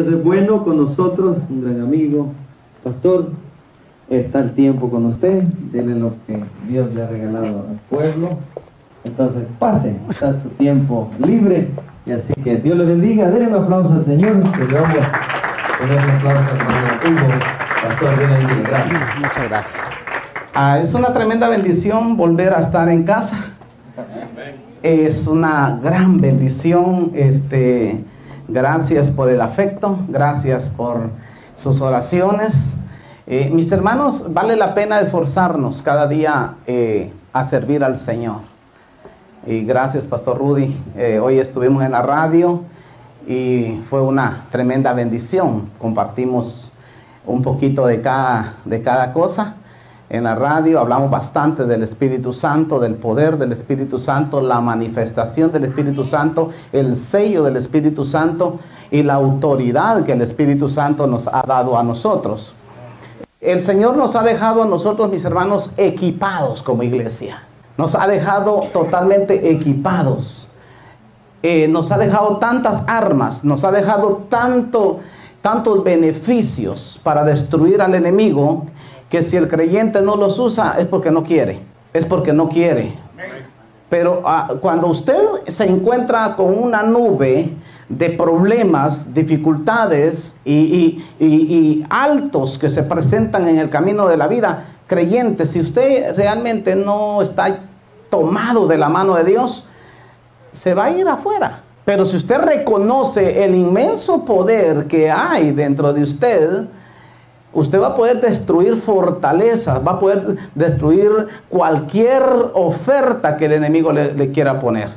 Dios es bueno con nosotros, un gran amigo. Pastor, está el tiempo con usted, denle lo que Dios le ha regalado al pueblo. Entonces pasen, está su tiempo libre, y así que Dios le bendiga. Denle un aplauso al Señor, que le vamos a poner un aplauso al hermano Hugo. Pastor, Dios le bendiga. Gracias. Muchas gracias. Es una tremenda bendición volver a estar en casa. Es una gran bendición. Gracias por el afecto, gracias por sus oraciones. Mis hermanos, vale la pena esforzarnos cada día a servir al Señor. Y gracias, Pastor Rudy. Hoy estuvimos en la radio y fue una tremenda bendición. Compartimos un poquito de cada cosa. En la radio hablamos bastante del Espíritu Santo, del poder del Espíritu Santo, la manifestación del Espíritu Santo, el sello del Espíritu Santo y la autoridad que el Espíritu Santo nos ha dado a nosotros. El Señor nos ha dejado a nosotros, mis hermanos, equipados como iglesia. Nos ha dejado totalmente equipados. Nos ha dejado tantas armas, nos ha dejado tantos beneficios para destruir al enemigo, que si el creyente no los usa es porque no quiere, Pero cuando usted se encuentra con una nube de problemas, dificultades y altos que se presentan en el camino de la vida, creyente, si usted realmente no está tomado de la mano de Dios, se va a ir afuera. Pero si usted reconoce el inmenso poder que hay dentro de usted, usted va a poder destruir fortalezas, va a poder destruir cualquier oferta que el enemigo le quiera poner.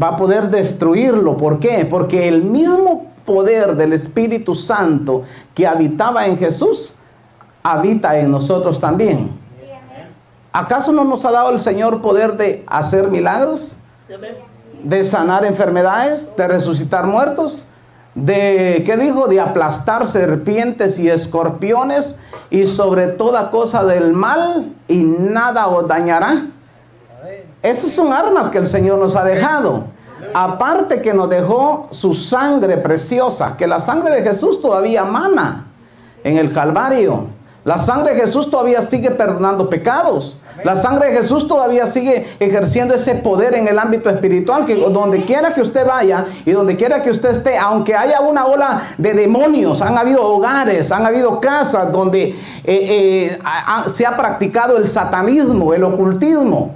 Va a poder destruirlo. ¿Por qué? Porque el mismo poder del Espíritu Santo que habitaba en Jesús, habita en nosotros también. ¿Acaso no nos ha dado el Señor poder de hacer milagros? ¿De sanar enfermedades? ¿De resucitar muertos? ¿Qué dijo? De aplastar serpientes y escorpiones y sobre toda cosa del mal, y nada os dañará. Esas son armas que el Señor nos ha dejado. Aparte que nos dejó su sangre preciosa, que la sangre de Jesús todavía mana en el Calvario. La sangre de Jesús todavía sigue perdonando pecados. La sangre de Jesús todavía sigue ejerciendo ese poder en el ámbito espiritual, que donde quiera que usted vaya y donde quiera que usted esté, aunque haya una ola de demonios, han habido hogares, han habido casas donde se ha practicado el satanismo, el ocultismo,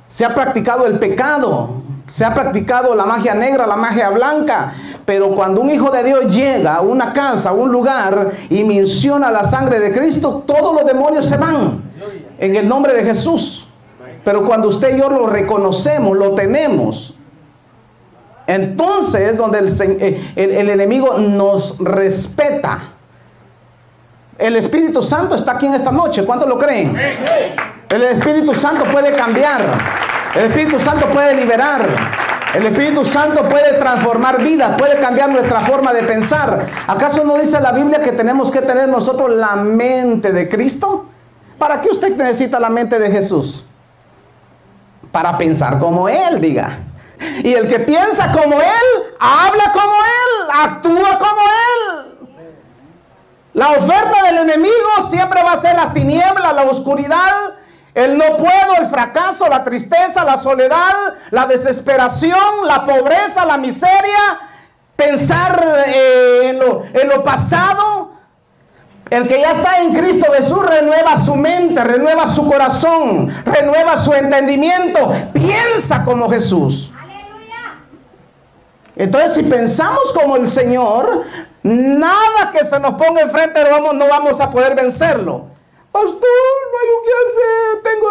se ha practicado el pecado, se ha practicado la magia negra, la magia blanca. Pero cuando un hijo de Dios llega a una casa, a un lugar y menciona la sangre de Cristo, todos los demonios se van en el nombre de Jesús. Pero cuando usted y yo lo reconocemos, lo tenemos, entonces es donde el enemigo nos respeta. El Espíritu Santo está aquí en esta noche. ¿Cuántos lo creen? El Espíritu Santo puede cambiar. El Espíritu Santo puede liberar. El Espíritu Santo puede transformar vidas, puede cambiar nuestra forma de pensar. ¿Acaso no dice la Biblia que tenemos que tener nosotros la mente de Cristo? ¿Para qué usted necesita la mente de Jesús? Para pensar como Él, diga. Y el que piensa como Él, habla como Él, actúa como Él. La oferta del enemigo siempre va a ser la tiniebla, la oscuridad, el no puedo, el fracaso, la tristeza, la soledad, la desesperación, la pobreza, la miseria, pensar en lo pasado. El que ya está en Cristo Jesús renueva su mente, renueva su corazón, renueva su entendimiento, piensa como Jesús. Entonces, si pensamos como el Señor, nada que se nos ponga enfrente no vamos a poder vencerlo. Pastor, no hay qué hacer, tengo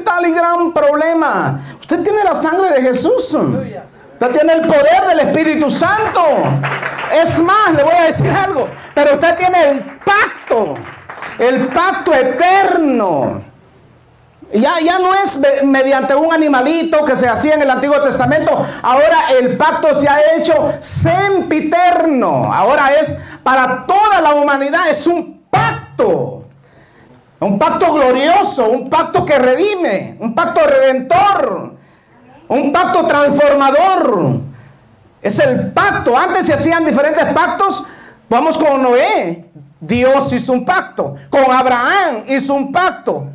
tal y gran problema. Usted tiene la sangre de Jesús. Usted tiene el poder del Espíritu Santo. Es más, le voy a decir algo, pero usted tiene el pacto eterno. Ya no es mediante un animalito que se hacía en el Antiguo Testamento. Ahora el pacto se ha hecho sempiterno. Ahora es para toda la humanidad. Es un pacto glorioso, un pacto que redime, un pacto redentor, un pacto transformador. Es el pacto. Antes se hacían diferentes pactos. Vamos con Noé. Dios hizo un pacto. Con Abraham hizo un pacto.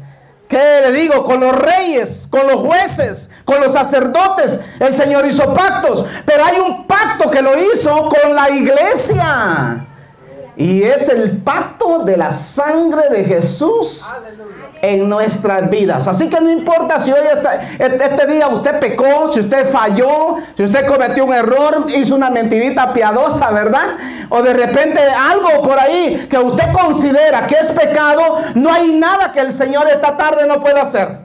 ¿Qué le digo? Con los reyes, con los jueces, con los sacerdotes. El Señor hizo pactos. Pero hay un pacto que lo hizo con la iglesia. Y es el pacto de la sangre de Jesús en nuestras vidas. Así que no importa si hoy este día usted pecó, si usted falló, si usted cometió un error, hizo una mentirita piadosa, ¿verdad? O de repente algo por ahí que usted considera que es pecado. No hay nada que el Señor esta tarde no pueda hacer.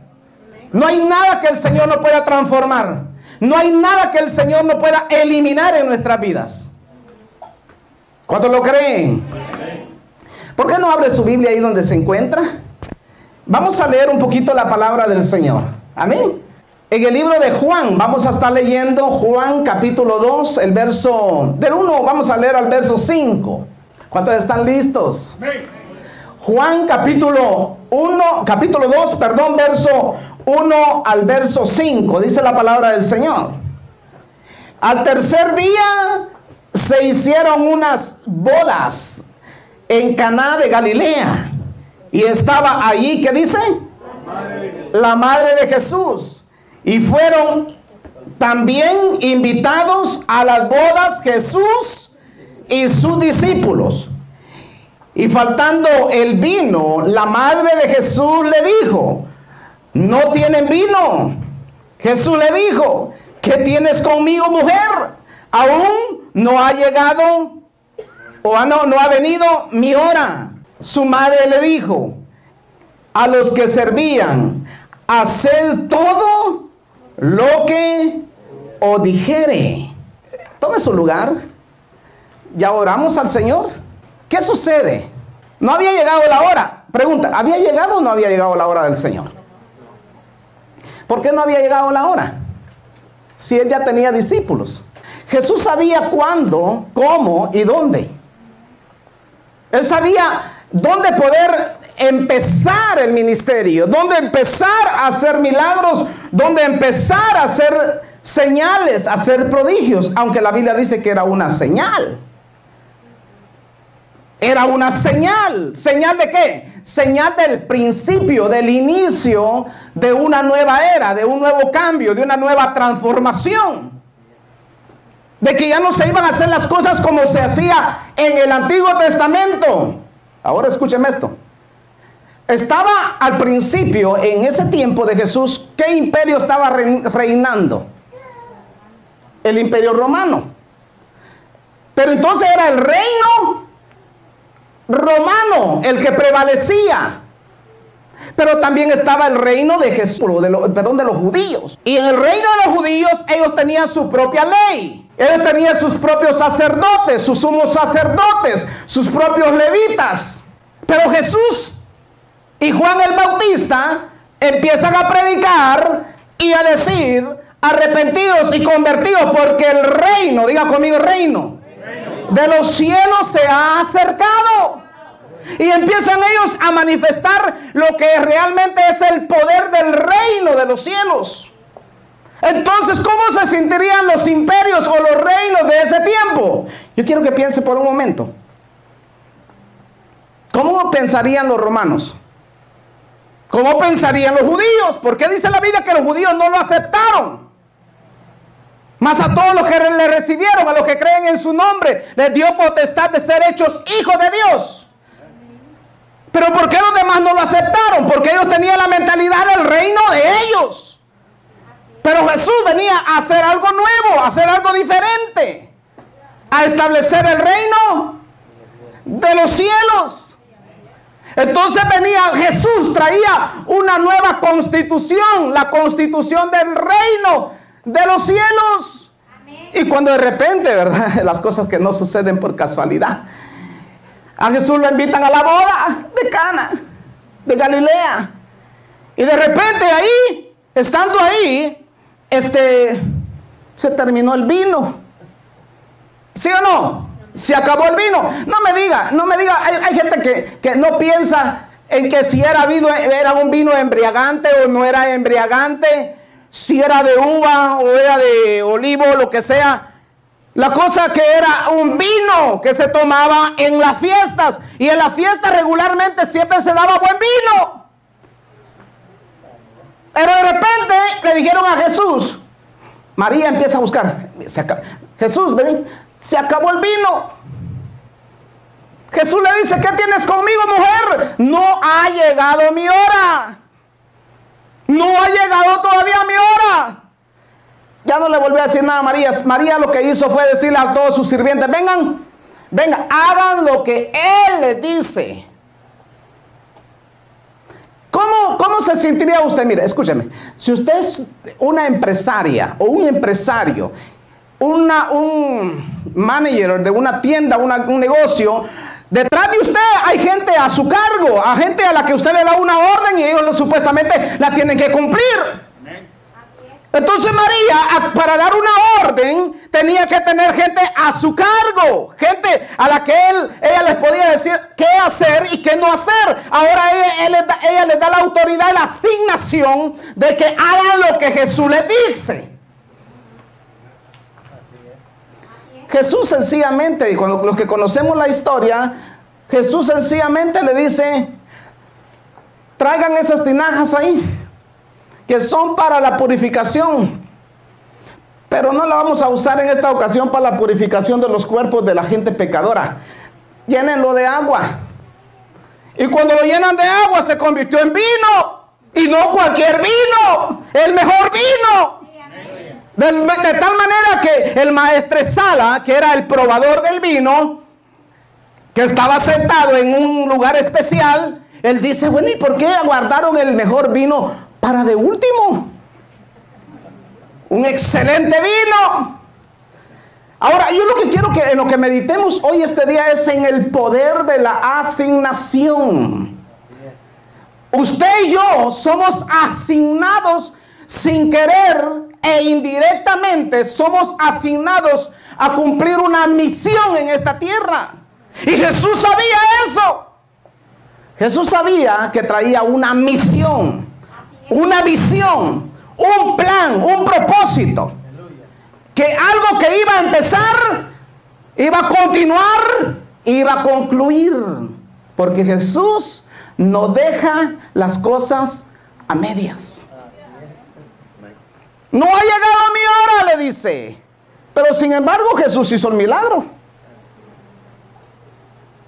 No hay nada que el Señor no pueda transformar. No hay nada que el Señor no pueda eliminar en nuestras vidas. ¿Cuántos lo creen? ¿Por qué no abre su Biblia ahí donde se encuentra? Vamos a leer un poquito la palabra del Señor. Amén. En el libro de Juan, vamos a estar leyendo Juan capítulo 2, el verso del 1, vamos a leer al verso 5. ¿Cuántos están listos? Juan capítulo 2, verso 1 al verso 5. Dice la palabra del Señor. Al tercer día se hicieron unas bodas en Caná de Galilea. Y estaba allí, ¿qué dice? La madre de Jesús. Y fueron también invitados a las bodas Jesús y sus discípulos. Y faltando el vino, la madre de Jesús le dijo: ¿no tienen vino? Jesús le dijo: ¿qué tienes conmigo, mujer? Aún no ha llegado no ha venido mi hora. Su madre le dijo a los que servían: haced todo lo que os dijere. Tome su lugar. Ya oramos al Señor. ¿Qué sucede? No había llegado la hora. Pregunta, ¿había llegado o no había llegado la hora del Señor? ¿Por qué no había llegado la hora? Si Él ya tenía discípulos. Jesús sabía cuándo, cómo y dónde. Él sabía dónde poder empezar el ministerio, dónde empezar a hacer milagros, dónde empezar a hacer señales, a hacer prodigios, aunque la Biblia dice que era una señal. Era una señal. ¿Señal de qué? Señal del principio, del inicio de una nueva era, de un nuevo cambio, de una nueva transformación. De que ya no se iban a hacer las cosas como se hacía en el Antiguo Testamento. Ahora escúcheme esto. Estaba al principio, en ese tiempo de Jesús, ¿qué imperio estaba reinando? El Imperio Romano. Pero entonces era el reino romano el que prevalecía. Pero también estaba el reino de Jesús, de los judíos. Y en el reino de los judíos ellos tenían su propia ley. Ellos tenían sus propios sacerdotes, sus sumos sacerdotes, sus propios levitas. Pero Jesús y Juan el Bautista empiezan a predicar y a decir: arrepentidos y convertidos, porque el reino, diga conmigo, reino de los cielos se ha acercado. Y empiezan ellos a manifestar lo que realmente es el poder del reino de los cielos. Entonces, ¿cómo se sentirían los imperios o los reinos de ese tiempo? Yo quiero que piense por un momento. ¿Cómo pensarían los romanos? ¿Cómo pensarían los judíos? ¿Por qué dice la Biblia que los judíos no lo aceptaron? Mas a todos los que le recibieron, a los que creen en su nombre, les dio potestad de ser hechos hijos de Dios. Pero ¿por qué los demás no lo aceptaron? Porque ellos tenían la mentalidad del reino de ellos. Pero Jesús venía a hacer algo nuevo, a hacer algo diferente, a establecer el reino de los cielos. Entonces venía Jesús, traía una nueva constitución, la constitución del reino de los cielos. Y cuando de repente, ¿verdad?, las cosas que no suceden por casualidad, a Jesús lo invitan a la boda de Cana, de Galilea. Y de repente ahí, estando ahí, se terminó el vino. ¿Sí o no? Se acabó el vino. No me diga, hay gente que no piensa en que si era un vino embriagante o no era embriagante, si era de uva o era de olivo, lo que sea. La cosa que era un vino que se tomaba en las fiestas. Y en las fiestas regularmente siempre se daba buen vino. Pero de repente le dijeron a Jesús, María empieza a buscar. Jesús, ven, se acabó el vino. Jesús le dice, ¿qué tienes conmigo, mujer? No ha llegado mi hora. No ha llegado todavía mi hora. Ya no le volvió a decir nada a María. María lo que hizo fue decirle a todos sus sirvientes, vengan, hagan lo que Él les dice. ¿Cómo se sentiría usted? Mire, escúcheme. Si usted es una empresaria o un empresario, un manager de una tienda, un negocio, detrás de usted hay gente a su cargo, a gente a la que usted le da una orden y ellos supuestamente la tienen que cumplir. Entonces María, para dar una orden, tenía que tener gente a su cargo, gente a la que ella les podía decir qué hacer y qué no hacer. Ahora ella les da la autoridad y la asignación de que hagan lo que Jesús les dice. Jesús sencillamente, y cuando los que conocemos la historia, Jesús sencillamente le dice, traigan esas tinajas ahí, que son para la purificación, pero no la vamos a usar en esta ocasión para la purificación de los cuerpos de la gente pecadora. Llénenlo de agua. Y cuando lo llenan de agua se convirtió en vino, y no cualquier vino, el mejor vino. De tal manera que el maestresala, que era el probador del vino, que estaba sentado en un lugar especial, él dice, bueno, ¿y por qué guardaron el mejor vino para de último? Un excelente vino. Ahora, yo lo que quiero que en lo que meditemos hoy este día es en el poder de la asignación. Usted y yo somos asignados sin querer e indirectamente somos asignados a cumplir una misión en esta tierra. Y Jesús sabía eso. Jesús sabía que traía una misión, una visión, un plan, un propósito. Que algo que iba a empezar, iba a continuar, iba a concluir. Porque Jesús no deja las cosas a medias. No ha llegado mi hora, le dice. Pero sin embargo Jesús hizo el milagro.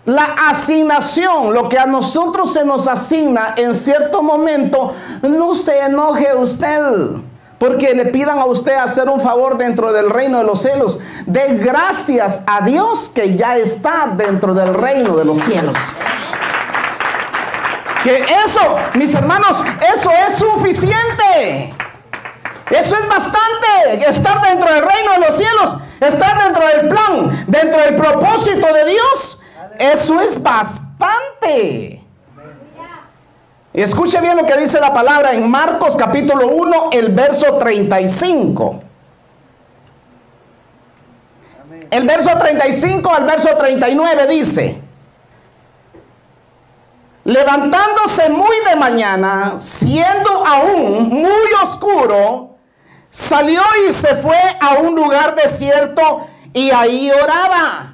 La asignación, lo que a nosotros se nos asigna en cierto momento, no se enoje usted porque le pidan a usted hacer un favor dentro del reino de los cielos. Dé gracias a Dios que ya está dentro del reino de los cielos. Que eso, mis hermanos, eso es suficiente. Eso es bastante. Estar dentro del reino de los cielos, estar dentro del plan, dentro del propósito de Dios, eso es bastante. Y escuche bien lo que dice la palabra en Marcos capítulo 1, el verso 35. El verso 35 al verso 39 dice: levantándose muy de mañana, siendo aún muy oscuro, salió y se fue a un lugar desierto y ahí oraba.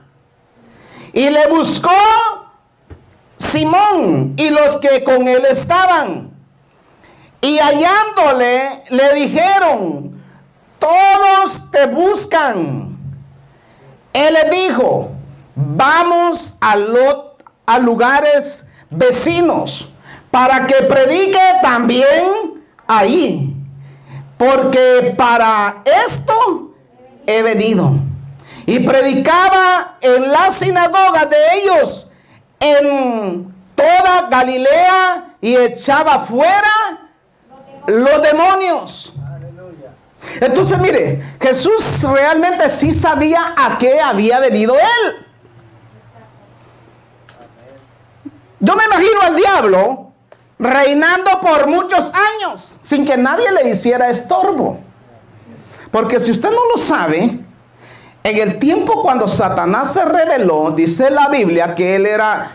Y le buscó Simón y los que con él estaban. Y hallándole, le dijeron: todos te buscan. Él le dijo: vamos a lugares vecinos para que predique también ahí, porque para esto he venido. Y predicaba en las sinagogas de ellos en toda Galilea y echaba fuera los demonios. Entonces mire, Jesús realmente sí sabía a qué había venido él. Yo me imagino al diablo reinando por muchos años sin que nadie le hiciera estorbo. Porque si usted no lo sabe, en el tiempo cuando Satanás se rebeló, dice la Biblia que él era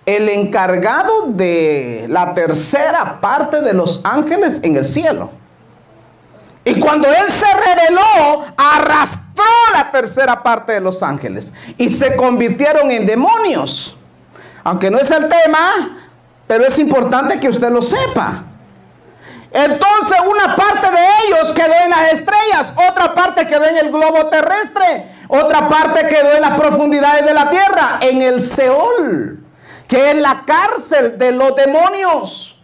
el encargado de la tercera parte de los ángeles en el cielo. Y cuando Él se reveló, arrastró la tercera parte de los ángeles y se convirtieron en demonios. Aunque no es el tema, pero es importante que usted lo sepa. Entonces una parte de ellos quedó en las estrellas, otra parte quedó en el globo terrestre, otra parte quedó en las profundidades de la tierra, en el Seol, que es la cárcel de los demonios,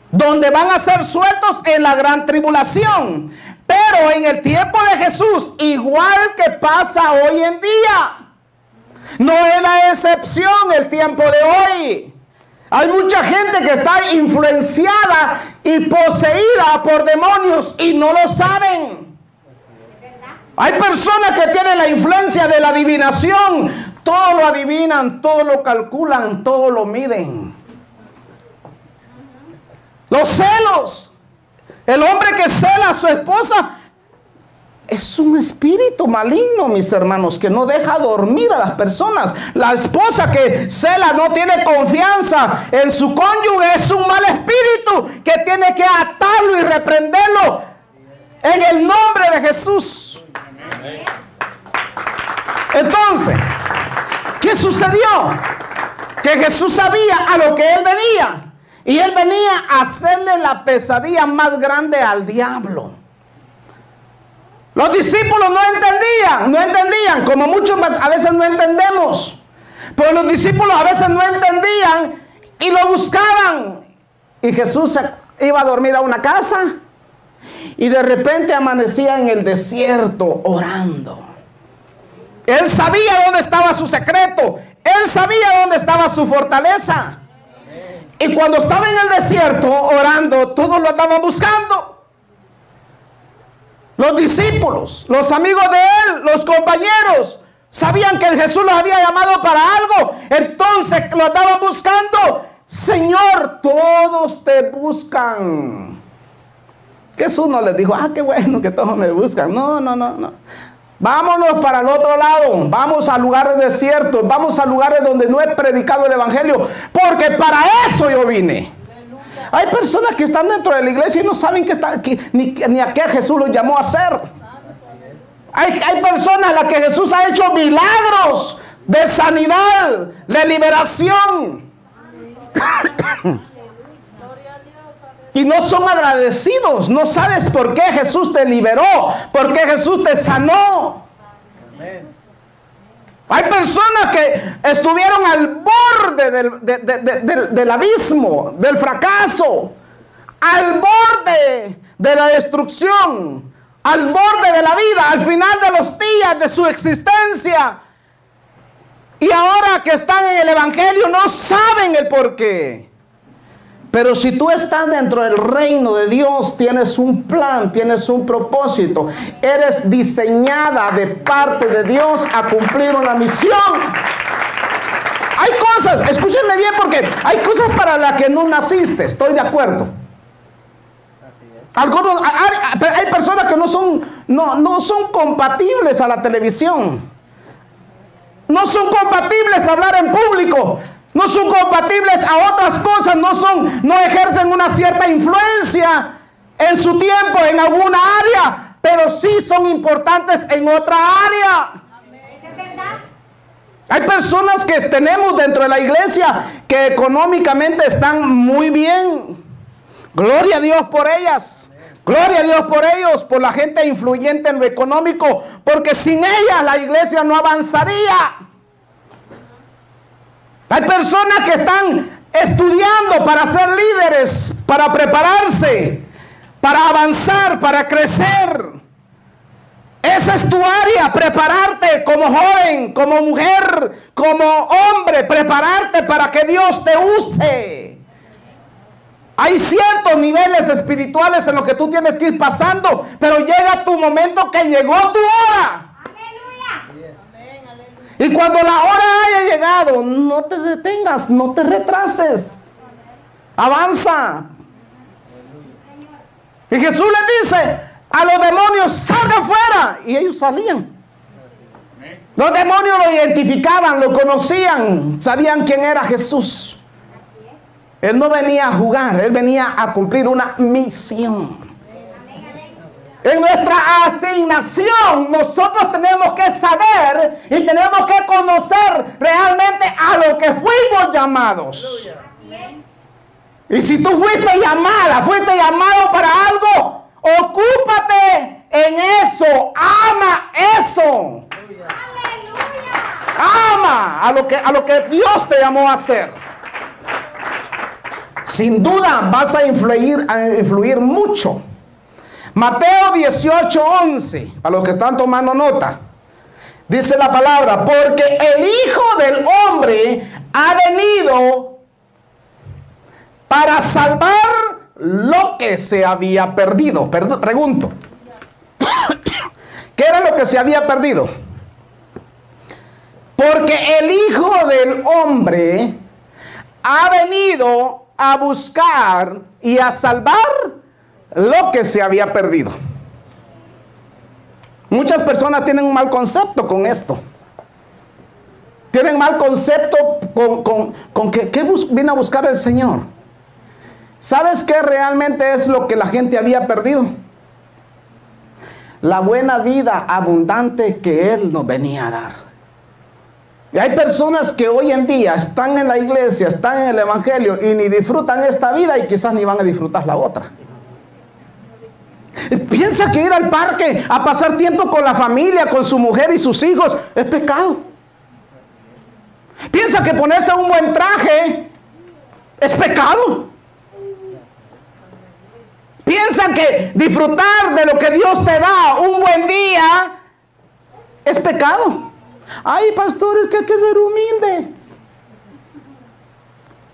donde van a ser sueltos en la gran tribulación. Pero en el tiempo de Jesús, igual que pasa hoy en día, no es la excepción el tiempo de hoy. Hay mucha gente que está influenciada y poseída por demonios y no lo saben. Hay personas que tienen la influencia de la adivinación. Todo lo adivinan, todo lo calculan, todo lo miden. Los celos. El hombre que cela a su esposa es un espíritu maligno, mis hermanos, que no deja dormir a las personas. La esposa que cela, no tiene confianza en su cónyuge, es un mal espíritu que tiene que atarlo y reprenderlo en el nombre de Jesús. Entonces, ¿qué sucedió? Que Jesús sabía a lo que Él venía. Y Él venía a hacerle la pesadilla más grande al diablo. Los discípulos no entendían, como muchos más a veces no entendemos. Pero los discípulos a veces no entendían y lo buscaban. Y Jesús iba a dormir a una casa y de repente amanecía en el desierto orando. Él sabía dónde estaba su secreto. Él sabía dónde estaba su fortaleza. Y cuando estaba en el desierto orando, todos lo andaban buscando. Los discípulos, los amigos de Él, los compañeros, sabían que Jesús los había llamado para algo. Entonces lo andaban buscando. Señor, todos te buscan. Jesús no les dijo, qué bueno que todos me buscan. No. Vámonos para el otro lado. Vamos a lugares desiertos. Vamos a lugares donde no he predicado el evangelio. Porque para eso yo vine. Hay personas que están dentro de la iglesia y no saben ni a qué Jesús los llamó a hacer. Hay personas a las que Jesús ha hecho milagros de sanidad, de liberación. Y no son agradecidos. No sabes por qué Jesús te liberó, por qué Jesús te sanó. Hay personas que estuvieron al borde del abismo, del fracaso, al borde de la destrucción, al borde de la vida, al final de los días de su existencia. Y ahora que están en el evangelio no saben el porqué. Pero si tú estás dentro del reino de Dios, tienes un plan, tienes un propósito. Eres diseñada de parte de Dios a cumplir una misión. Hay cosas, escúchenme bien, porque hay cosas para las que no naciste, estoy de acuerdo. Hay personas que no son compatibles a la televisión. No son compatibles a hablar en público. No son compatibles a otras cosas, no ejercen una cierta influencia en su tiempo, en alguna área, pero sí son importantes en otra área. Hay personas que tenemos dentro de la iglesia que económicamente están muy bien. Gloria a Dios por ellas. Gloria a Dios por ellos, por la gente influyente en lo económico, porque sin ellas la iglesia no avanzaría. Hay personas que están estudiando para ser líderes, para prepararse, para avanzar, para crecer. Esa es tu área, prepararte como joven, como mujer, como hombre, prepararte para que Dios te use. Hay ciertos niveles espirituales en los que tú tienes que ir pasando, pero llega tu momento que llegó tu hora. Y cuando la hora haya llegado, no te detengas, no te retrases. Avanza. Y Jesús les dice a los demonios, salgan fuera. Y ellos salían. Los demonios lo identificaban, lo conocían, sabían quién era Jesús. Él no venía a jugar, Él venía a cumplir una misión. En nuestra asignación nosotros tenemos que saber y tenemos que conocer realmente a lo que fuimos llamados. Y si tú fuiste llamado para algo, ocúpate en eso, ama eso. Ama a lo que Dios te llamó a hacer. Sin duda vas a influir mucho. Mateo 18:11, a los que están tomando nota, dice la palabra: porque el Hijo del Hombre ha venido para salvar lo que se había perdido. Pregunto, ¿qué era lo que se había perdido? Porque el Hijo del Hombre ha venido a buscar y a salvar lo que se había perdido. Muchas personas tienen un mal concepto con esto. Tienen mal concepto con que viene a buscar el Señor. ¿Sabes qué realmente es lo que la gente había perdido? La buena vida abundante que Él nos venía a dar. Y hay personas que hoy en día están en la iglesia, están en el evangelio y ni disfrutan esta vida y quizás ni van a disfrutar la otra. Piensa que ir al parque a pasar tiempo con la familia, con su mujer y sus hijos es pecado. Piensa que ponerse un buen traje es pecado. Piensa que disfrutar de lo que Dios te da un buen día es pecado. Ay, pastor, es que hay que ser humilde.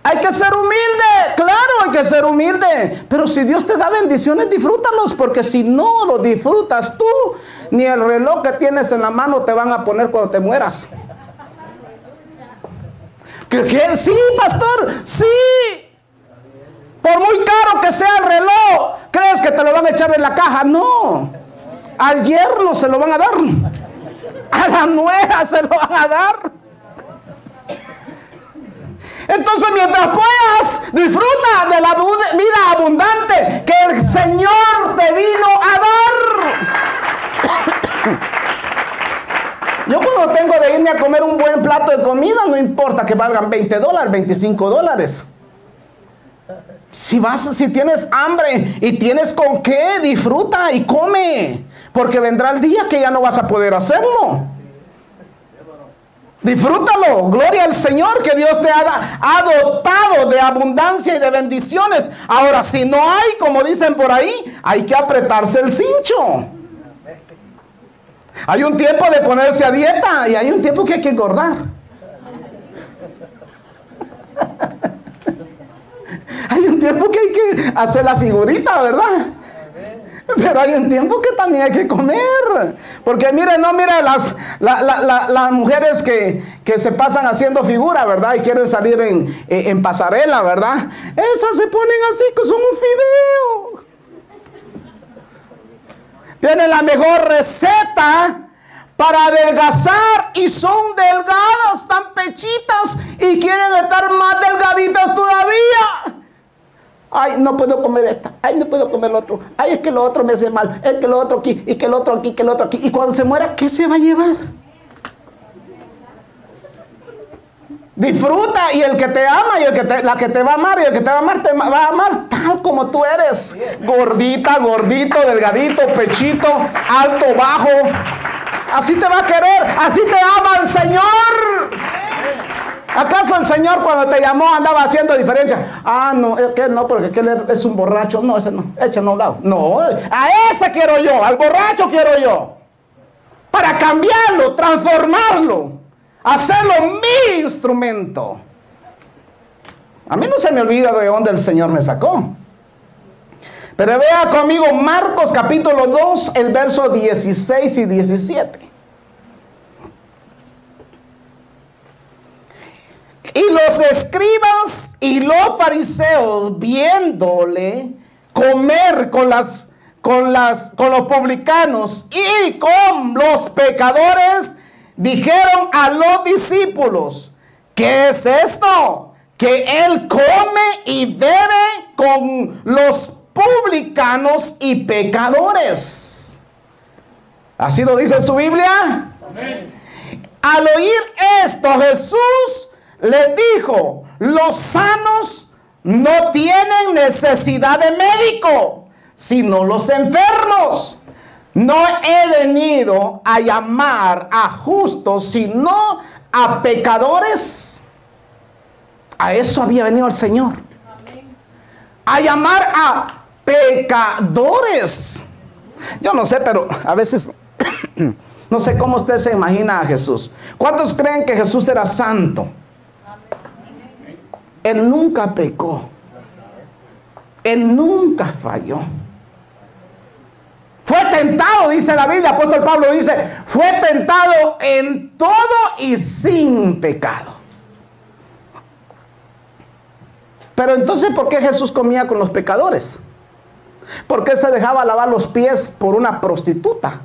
Hay que ser humilde, claro, hay que ser humilde. Pero si Dios te da bendiciones, disfrútalos, porque si no los disfrutas tú, ni el reloj que tienes en la mano te van a poner cuando te mueras. ¿Qué? Sí, pastor, sí. Por muy caro que sea el reloj, ¿crees que te lo van a echar en la caja? No. Al yerno se lo van a dar. A la nuera se lo van a dar. Entonces, mientras puedas, disfruta de la vida abundante que el Señor te vino a dar. Yo cuando tengo de irme a comer un buen plato de comida, no importa que valgan $20, $25. Si tienes hambre y tienes con qué, disfruta y come. Porque vendrá el día que ya no vas a poder hacerlo. Disfrútalo, gloria al Señor, que Dios te ha dotado de abundancia y de bendiciones. Ahora, si no hay, como dicen por ahí, hay que apretarse el cincho. Hay un tiempo de ponerse a dieta y hay un tiempo que hay que engordar. Hay un tiempo que hay que hacer la figurita, ¿verdad? Pero hay un tiempo que también hay que comer. Porque miren, las mujeres que se pasan haciendo figura, ¿verdad? Y quieren salir en pasarela, ¿verdad? Esas se ponen así, que son un fideo. Tienen la mejor receta para adelgazar y son delgadas, tan pechitas y quieren estar más delgaditas todavía. Ay, no puedo comer esta. Ay, no puedo comer lo otro. Ay, es que lo otro me hace mal. Es que lo otro aquí, y que lo otro aquí, que lo otro aquí. Y cuando se muera, ¿qué se va a llevar? Disfruta, y el que te ama, y la que te va a amar, y el que te va a amar tal como tú eres. Gordita, gordito, delgadito, pechito, alto, bajo. Así te va a querer, así te ama el Señor. ¿Acaso el Señor cuando te llamó andaba haciendo diferencia? Ah, no, es que no, porque él es un borracho. No, ese no, échalo a un lado. No, a ese quiero yo, al borracho quiero yo. Para cambiarlo, transformarlo, hacerlo mi instrumento. A mí no se me olvida de dónde el Señor me sacó. Pero vea conmigo Marcos capítulo 2, el verso 16 y 17. Y los escribas y los fariseos, viéndole comer con los publicanos y con los pecadores, dijeron a los discípulos: ¿qué es esto? Que él come y bebe con los publicanos y pecadores. ¿Así lo dice su Biblia? Amén. Al oír esto, Jesús les dijo: los sanos no tienen necesidad de médico, sino los enfermos. No he venido a llamar a justos, sino a pecadores. A eso había venido el Señor. A llamar a pecadores. Yo no sé, pero a veces no sé cómo usted se imagina a Jesús. ¿Cuántos creen que Jesús era santo? Él nunca pecó. Él nunca falló. Fue tentado, dice la Biblia, apóstol Pablo dice, fue tentado en todo y sin pecado. Pero entonces, ¿por qué Jesús comía con los pecadores? ¿Por qué se dejaba lavar los pies por una prostituta?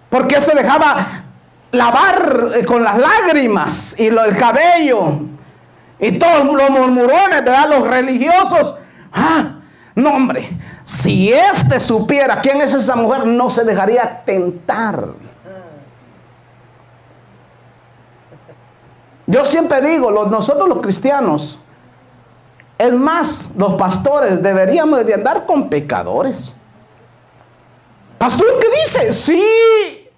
¿Por qué se dejaba lavar con las lágrimas y el cabello? Y todos los murmurones, ¿verdad? Los religiosos. No, hombre, si este supiera quién es esa mujer, no se dejaría tentar. Yo siempre digo, nosotros los cristianos, es más, los pastores deberíamos de andar con pecadores. Pastor, ¿qué dice? Sí.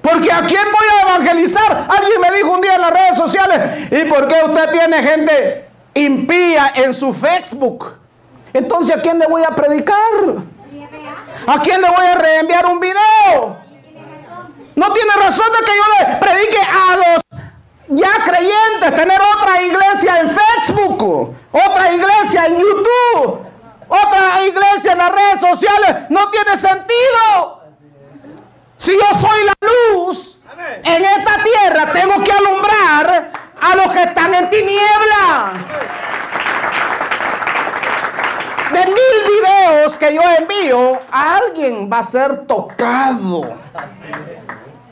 Porque ¿a quién voy a evangelizar? Alguien me dijo un día en las redes sociales: ¿y por qué usted tiene gente impía en su Facebook? Entonces, ¿a quién le voy a predicar? ¿A quién le voy a reenviar un video? No tiene razón de que yo le predique a los ya creyentes, tener otra iglesia en Facebook, otra iglesia en YouTube, otra iglesia en las redes sociales. No tiene sentido. Si yo soy la luz en esta tierra, tengo que alumbrar a los que están en tiniebla. De 1000 videos que yo envío, alguien va a ser tocado.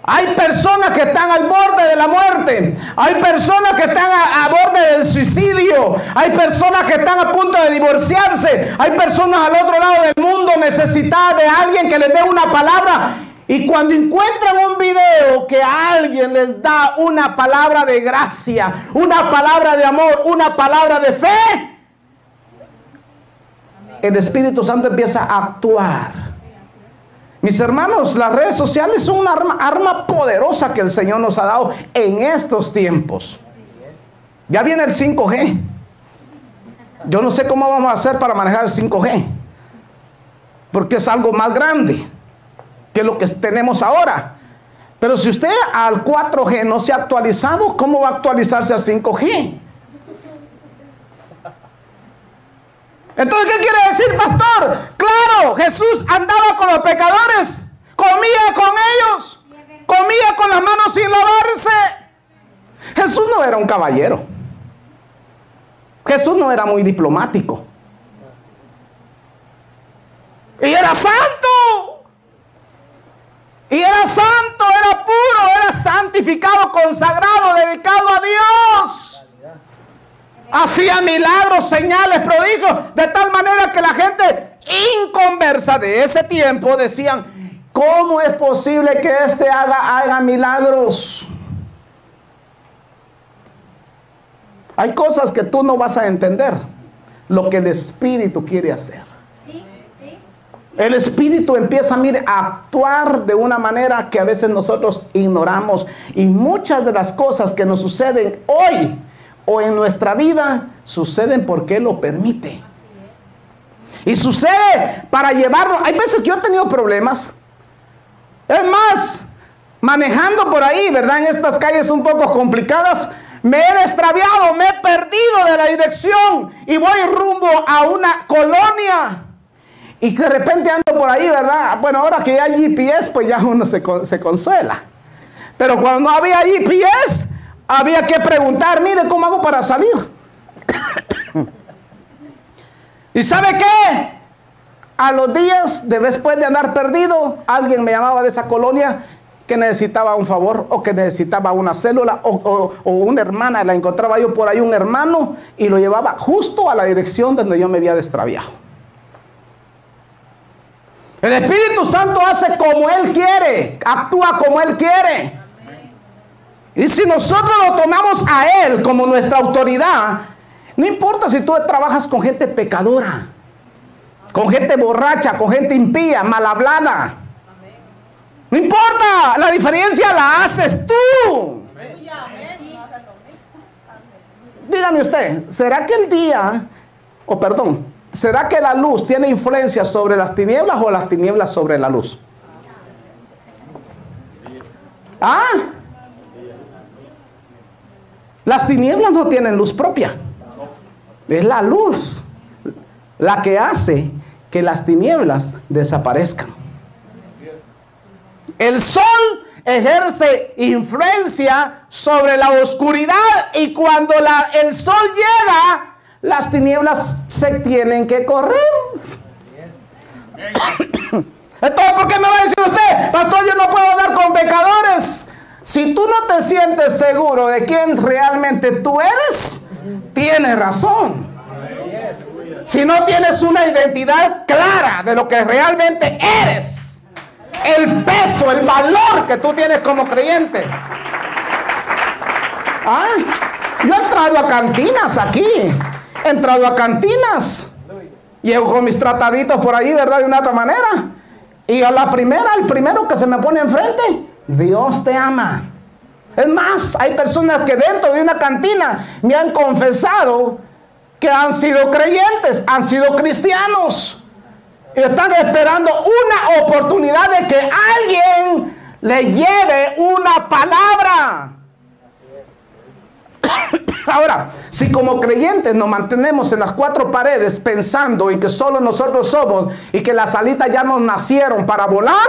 Hay personas que están al borde de la muerte. Hay personas que están a borde del suicidio. Hay personas que están a punto de divorciarse. Hay personas al otro lado del mundo necesitadas de alguien que les dé una palabra. Y cuando encuentran un video que a alguien les da una palabra de gracia, una palabra de amor, una palabra de fe, el Espíritu Santo empieza a actuar. Mis hermanos, las redes sociales son una arma poderosa que el Señor nos ha dado en estos tiempos. Ya viene el 5G. Yo no sé cómo vamos a hacer para manejar el 5G, porque es algo más grande que lo que tenemos ahora. Pero si usted al 4G no se ha actualizado, ¿cómo va a actualizarse al 5G? Entonces, ¿qué quiere decir, pastor? Claro, Jesús andaba con los pecadores, comía con ellos, comía con las manos sin lavarse. Jesús no era un caballero. Jesús no era muy diplomático. Y era santo. Y era santo, era puro, era santificado, consagrado, dedicado a Dios. Hacía milagros, señales, prodigios, de tal manera que la gente inconversa de ese tiempo decían: ¿cómo es posible que este haga milagros? Hay cosas que tú no vas a entender, lo que el Espíritu quiere hacer. El Espíritu empieza, mire, a actuar de una manera que a veces nosotros ignoramos. Y muchas de las cosas que nos suceden hoy o en nuestra vida suceden porque Él lo permite. Y sucede para llevarlo. Hay veces que yo he tenido problemas. Es más, manejando por ahí, ¿verdad? En estas calles un poco complicadas, me he extraviado, me he perdido de la dirección y voy rumbo a una colonia. Y de repente ando por ahí, ¿verdad? Bueno, ahora que hay GPS, pues ya uno se consuela. Pero cuando no había GPS, había que preguntar: mire, ¿cómo hago para salir? ¿Y sabe qué? A los días, después de andar perdido, alguien me llamaba de esa colonia que necesitaba un favor, o que necesitaba una célula, o una hermana. La encontraba yo por ahí, un hermano, y lo llevaba justo a la dirección donde yo me había extraviado. El Espíritu Santo hace como Él quiere, actúa como Él quiere. Y si nosotros lo tomamos a Él como nuestra autoridad, no importa si tú trabajas con gente pecadora, con gente borracha, con gente impía, mal hablada. No importa, la diferencia la haces tú. Dígame usted, ¿será que el día, será que la luz tiene influencia sobre las tinieblas o las tinieblas sobre la luz? Las tinieblas no tienen luz propia. Es la luz la que hace que las tinieblas desaparezcan. El sol ejerce influencia sobre la oscuridad, y cuando el sol llega, las tinieblas se tienen que correr. Entonces, ¿por qué me va a decir usted, pastor, yo no puedo andar con pecadores? Si tú no te sientes seguro de quién realmente tú eres, tienes razón. Si no tienes una identidad clara de lo que realmente eres, el peso, el valor que tú tienes como creyente. Yo he entrado a cantinas aquí. He entrado a cantinas. Llego con mis trataditos por ahí, ¿verdad? De una otra manera. Y a la primera, el primero que se me pone enfrente, Dios te ama. Es más, hay personas que dentro de una cantina me han confesado que han sido creyentes, han sido cristianos. Y están esperando una oportunidad de que alguien le lleve una palabra. Ahora, si como creyentes nos mantenemos en las cuatro paredes pensando en que solo nosotros somos y que las alitas ya nos nacieron para volar,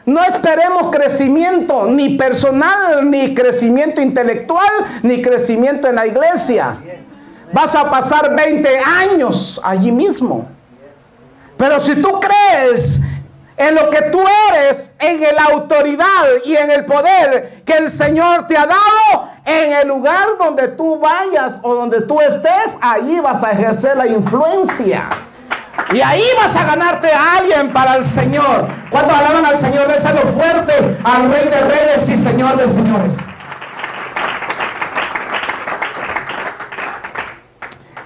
no esperemos crecimiento ni personal, ni crecimiento intelectual, ni crecimiento en la iglesia. Vas a pasar 20 años allí mismo. Pero si tú crees en lo que tú eres, en la autoridad y en el poder que el Señor te ha dado, en el lugar donde tú vayas o donde tú estés, ahí vas a ejercer la influencia. Y ahí vas a ganarte a alguien para el Señor. Cuando alaban al Señor, déselo fuerte al Rey de Reyes y Señor de Señores.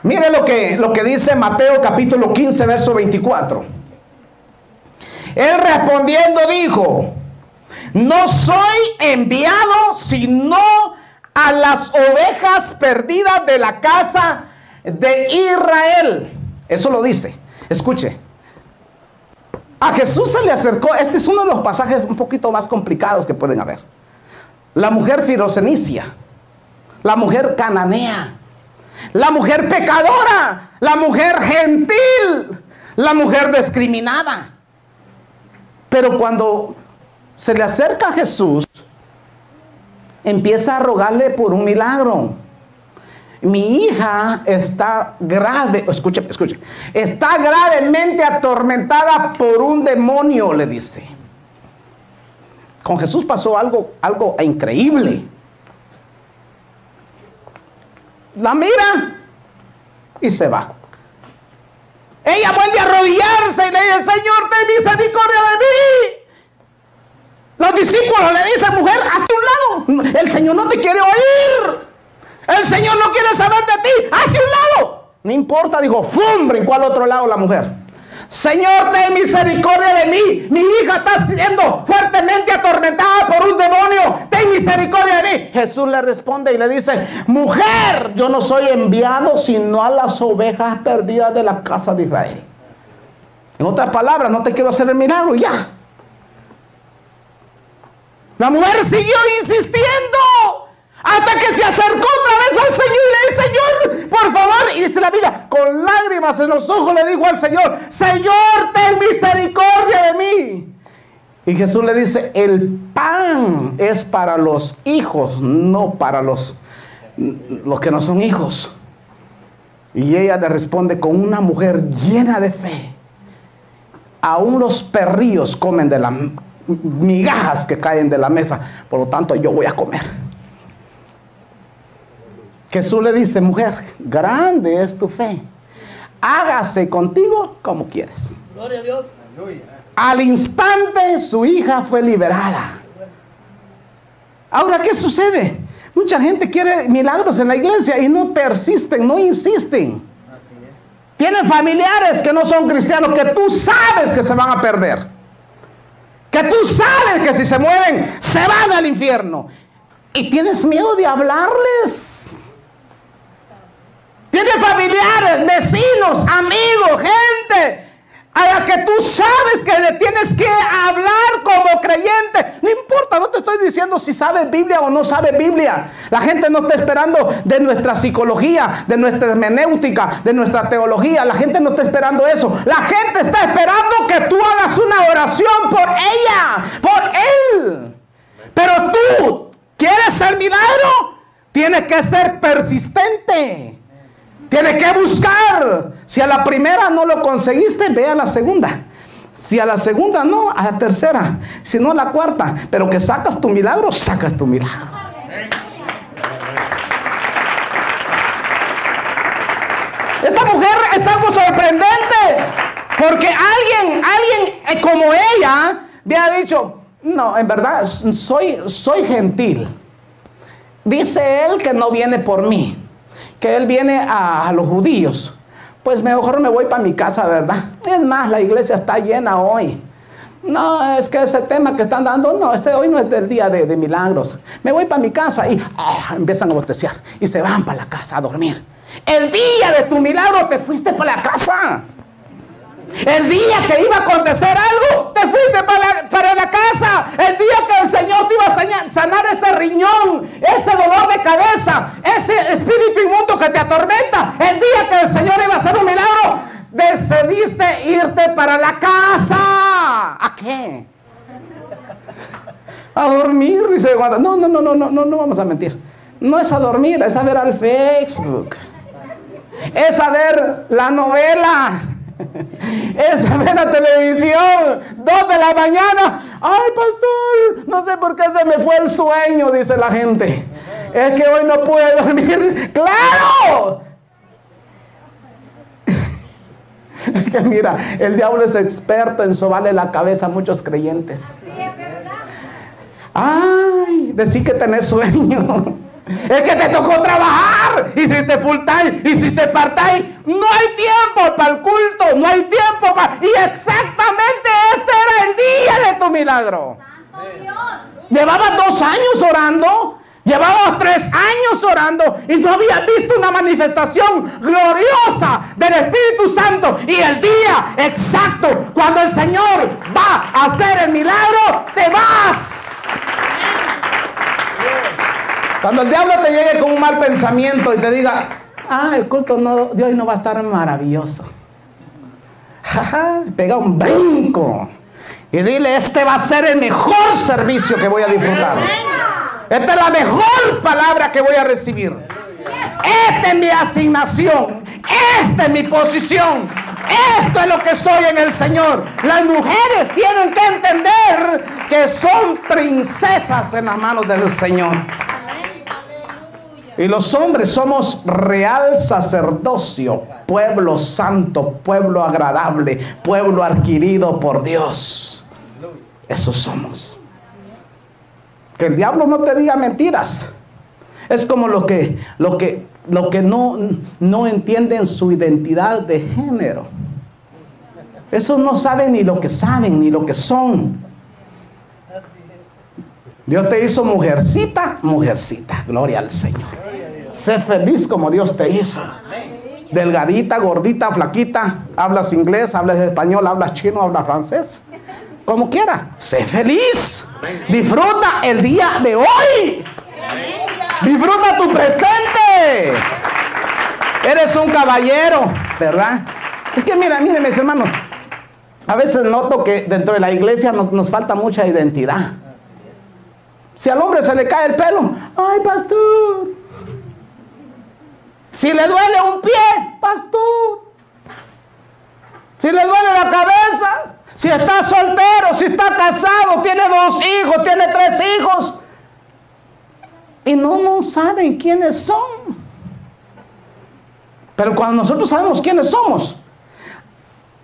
Mire lo que dice Mateo capítulo 15, verso 24. Él respondiendo dijo: no soy enviado sino a las ovejas perdidas de la casa de Israel. Eso lo dice. Escuche. A Jesús se le acercó. Este es uno de los pasajes un poquito más complicados que pueden haber. La mujer firocenicia, la mujer cananea, la mujer pecadora, la mujer gentil, la mujer discriminada. Pero cuando se le acerca a Jesús, empieza a rogarle por un milagro. Mi hija está grave, escuche, está gravemente atormentada por un demonio, le dice. Con Jesús pasó algo increíble. La mira y se va. Ella vuelve a arrodillarse y le dice: Señor, ten misericordia de mí. Los discípulos le dicen: mujer, hazte a un lado. El Señor no te quiere oír. El Señor no quiere saber de ti. Hazte a un lado. No importa, dijo. ¡Fum! Brincó al otro lado la mujer. Señor, ten misericordia de mí. Mi hija está siendo fuertemente atormentada por un demonio. Ten misericordia de mí. Jesús le responde y le dice: mujer, yo no soy enviado sino a las ovejas perdidas de la casa de Israel. En otras palabras, no te quiero hacer el milagro ya. La mujer siguió insistiendo hasta que se acercó otra vez al Señor y le dice: Señor, por favor. Y dice la Biblia, con lágrimas en los ojos le dijo al Señor: Señor, ten misericordia de mí. Y Jesús le dice: el pan es para los hijos, no para los que no son hijos. Y ella le responde con una mujer llena de fe: aún los perrillos comen de las migajas que caen de la mesa, por lo tanto yo voy a comer. Jesús le dice: mujer, grande es tu fe, hágase contigo como quieres. Gloria a Dios. Al instante su hija fue liberada. Ahora, ¿qué sucede? Mucha gente quiere milagros en la iglesia y no persisten, no insisten. Tienen familiares que no son cristianos, que tú sabes que se van a perder, que tú sabes que si se mueren se van al infierno, y tienes miedo de hablarles. Tienes familiares, vecinos, amigos, gente a la que tú sabes que le tienes que hablar como creyente. No importa, no te estoy diciendo si sabes Biblia o no sabes Biblia. La gente no está esperando de nuestra psicología, de nuestra hermenéutica, de nuestra teología. La gente no está esperando eso. La gente está esperando que tú hagas una oración por ella, por él. Pero tú quieres el milagro, tienes que ser persistente. Tienes que buscar. Si a la primera no lo conseguiste, ve a la segunda. Si a la segunda no, a la tercera. Si no, a la cuarta. Pero que sacas tu milagro, sacas tu milagro. Esta mujer es algo sorprendente. Porque alguien como ella había dicho, no, en verdad, soy gentil. Dice él que no viene por mí, que él viene a los judíos. Pues mejor me voy para mi casa, ¿verdad? Es más, la iglesia está llena hoy. No, es que ese tema que están dando, no, hoy no es del día de milagros. Me voy para mi casa y empiezan a bostezar y se van para la casa a dormir. El día de tu milagro te fuiste para la casa. El día que iba a acontecer algo, te fuiste para la casa. El día que el Señor te iba a sanar ese riñón, ese dolor de cabeza, ese espíritu inmundo que te atormenta, el día que el Señor iba a hacer un milagro, decidiste irte para la casa. ¿A qué? A dormir, dice Wanda. No vamos a mentir. No es a dormir, es a ver al Facebook, es a ver la novela, es a ver la televisión, 2 de la mañana. Ay, pastor, no sé por qué se me fue el sueño, dice la gente. Es que hoy no pude dormir. ¡Claro! Es que mira, el diablo es experto en sobarle la cabeza a muchos creyentes. Ay, decir que tenés sueño. Es que te tocó trabajar, hiciste full time, hiciste part time. No hay tiempo para el culto, no hay tiempo para... Y exactamente ese era el día de tu milagro. Llevabas 2 años orando, llevabas 3 años orando y no habías visto una manifestación gloriosa del Espíritu Santo. Y el día exacto, cuando el Señor va a hacer el milagro, te vas. Cuando el diablo te llegue con un mal pensamiento y te diga, el culto de hoy no va a estar maravilloso. Pega un brinco y dile, este va a ser el mejor servicio que voy a disfrutar. Esta es la mejor palabra que voy a recibir. Esta es mi asignación. Esta es mi posición. Esto es lo que soy en el Señor. Las mujeres tienen que entender que son princesas en las manos del Señor. Y los hombres somos real sacerdocio, pueblo santo, pueblo agradable, pueblo adquirido por Dios. Eso somos. Que el diablo no te diga mentiras. Es como lo que no entienden su identidad de género. Esos no saben ni lo que saben, ni lo que son. Dios te hizo mujercita, mujercita. Gloria al Señor. Sé feliz como Dios te hizo. Delgadita, gordita, flaquita. Hablas inglés, hablas español, hablas chino, hablas francés. Como quiera. Sé feliz. Disfruta el día de hoy. Disfruta tu presente. Eres un caballero, ¿verdad? Es que mira, miren mis hermanos. A veces noto que dentro de la iglesia nos falta mucha identidad. Si al hombre se le cae el pelo, ay, pastor. Si le duele un pie, pastor. Si le duele la cabeza, si está soltero, si está casado, tiene 2 hijos, tiene 3 hijos. Y no saben quiénes son. Pero cuando nosotros sabemos quiénes somos,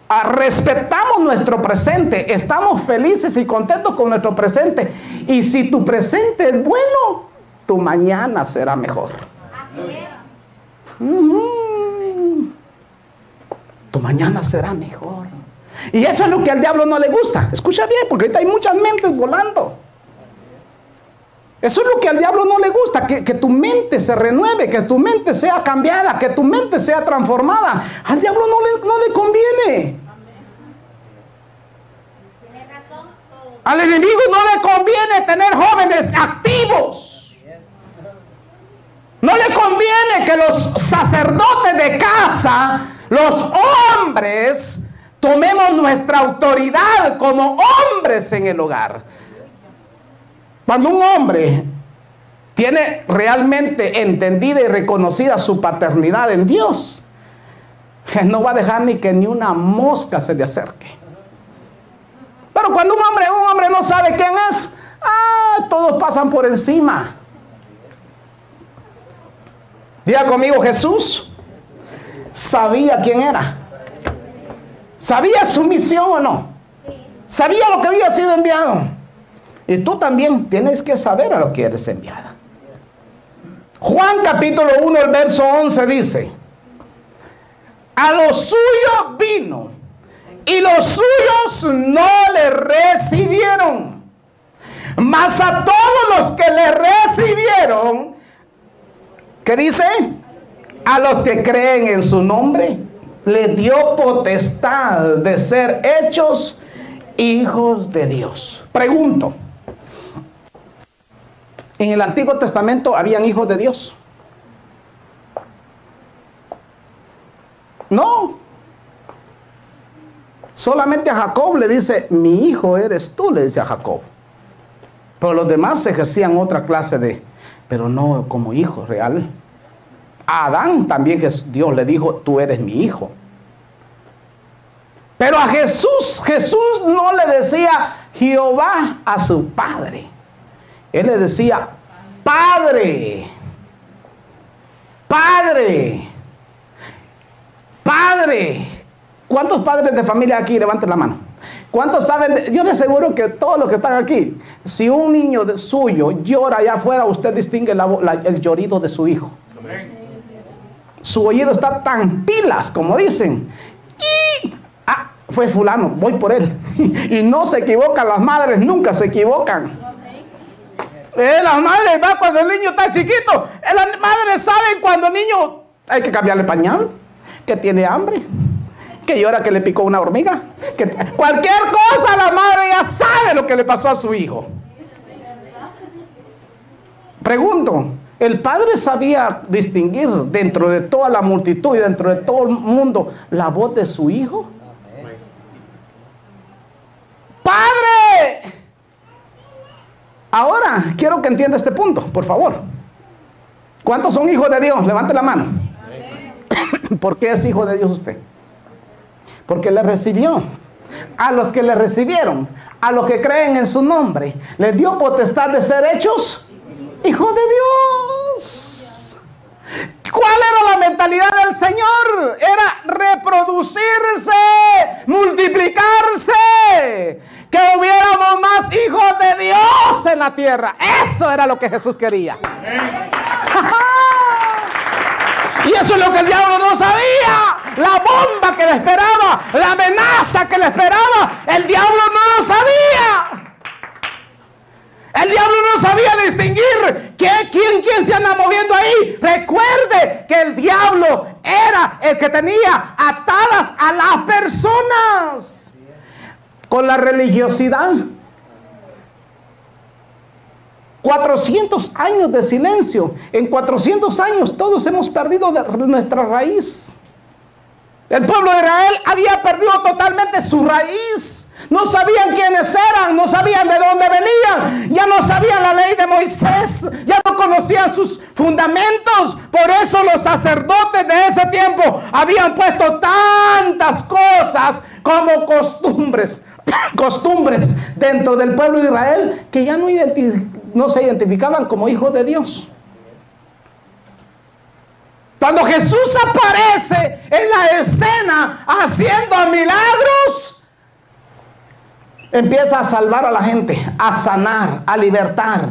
respetamos nuestro presente, estamos felices y contentos con nuestro presente. Y si tu presente es bueno, tu mañana será mejor. Tu mañana será mejor. Y eso es lo que al diablo no le gusta. Escucha bien, porque ahorita hay muchas mentes volando. Eso es lo que al diablo no le gusta, que tu mente se renueve, que tu mente sea cambiada, que tu mente sea transformada. Al diablo no le conviene. Al enemigo no le conviene tener jóvenes activos. No le conviene que los sacerdotes de casa, los hombres, tomemos nuestra autoridad como hombres en el hogar. Cuando un hombre tiene realmente entendida y reconocida su paternidad en Dios, no va a dejar ni que ni una mosca se le acerque. Pero cuando un hombre no sabe quién es, todos pasan por encima. Diga conmigo, Jesús sabía quién era. ¿Sabía su misión o no? ¿Sabía lo que había sido enviado? Y tú también tienes que saber a lo que eres enviada. Juan capítulo 1, el verso 11 dice: a los suyos vino, y los suyos no le recibieron. Mas a todos los que le recibieron, ¿qué dice? A los que creen en su nombre, le dio potestad de ser hechos hijos de Dios. Pregunto, ¿en el Antiguo Testamento habían hijos de Dios? No. Solamente a Jacob le dice: mi hijo eres tú, le dice a Jacob. Pero los demás ejercían otra clase de, pero no como hijo real. A Adán también Dios le dijo: tú eres mi hijo. Pero a Jesús no le decía Jehová a su padre. Él le decía: Padre, Padre, Padre. ¿Cuántos padres de familia aquí? Levanten la mano. ¿Cuántos saben? Yo les aseguro que todos los que están aquí, si un niño suyo llora allá afuera, usted distingue el llorido de su hijo. Su oído está tan pilas, como dicen. Y fue fulano, voy por él. Y no se equivocan, las madres nunca se equivocan. Las madres van cuando el niño está chiquito. Las madres saben cuando el niño hay que cambiarle pañal, que tiene hambre, que llora que le picó una hormiga, que cualquier cosa, la madre ya sabe lo que le pasó a su hijo. Pregunto, ¿el padre sabía distinguir dentro de toda la multitud y dentro de todo el mundo la voz de su hijo? ¡Padre! Ahora, quiero que entienda este punto, por favor. ¿Cuántos son hijos de Dios? Levante la mano. ¿Por qué es hijo de Dios usted? Porque le recibió. A los que le recibieron, a los que creen en su nombre, les dio potestad de ser hechos hijos de Dios. ¿Cuál era la mentalidad del Señor? Era reproducirse, multiplicarse, que hubiéramos más hijos de Dios en la tierra. Eso era lo que Jesús quería. Y eso es lo que el diablo no sabía. La bomba que le esperaba, la amenaza que le esperaba, el diablo no lo sabía. El diablo no sabía distinguir quién se anda moviendo ahí. Recuerde que el diablo era el que tenía atadas a las personas con la religiosidad. 400 años de silencio. En 400 años todos hemos perdido nuestra raíz. El pueblo de Israel había perdido totalmente su raíz. No sabían quiénes eran, no sabían de dónde venían, ya no sabían la ley de Moisés, ya no conocían sus fundamentos. Por eso los sacerdotes de ese tiempo habían puesto tantas cosas como costumbres dentro del pueblo de Israel, que ya no se identificaban como hijos de Dios. Cuando Jesús aparece en la escena haciendo milagros, empieza a salvar a la gente, a sanar, a libertar.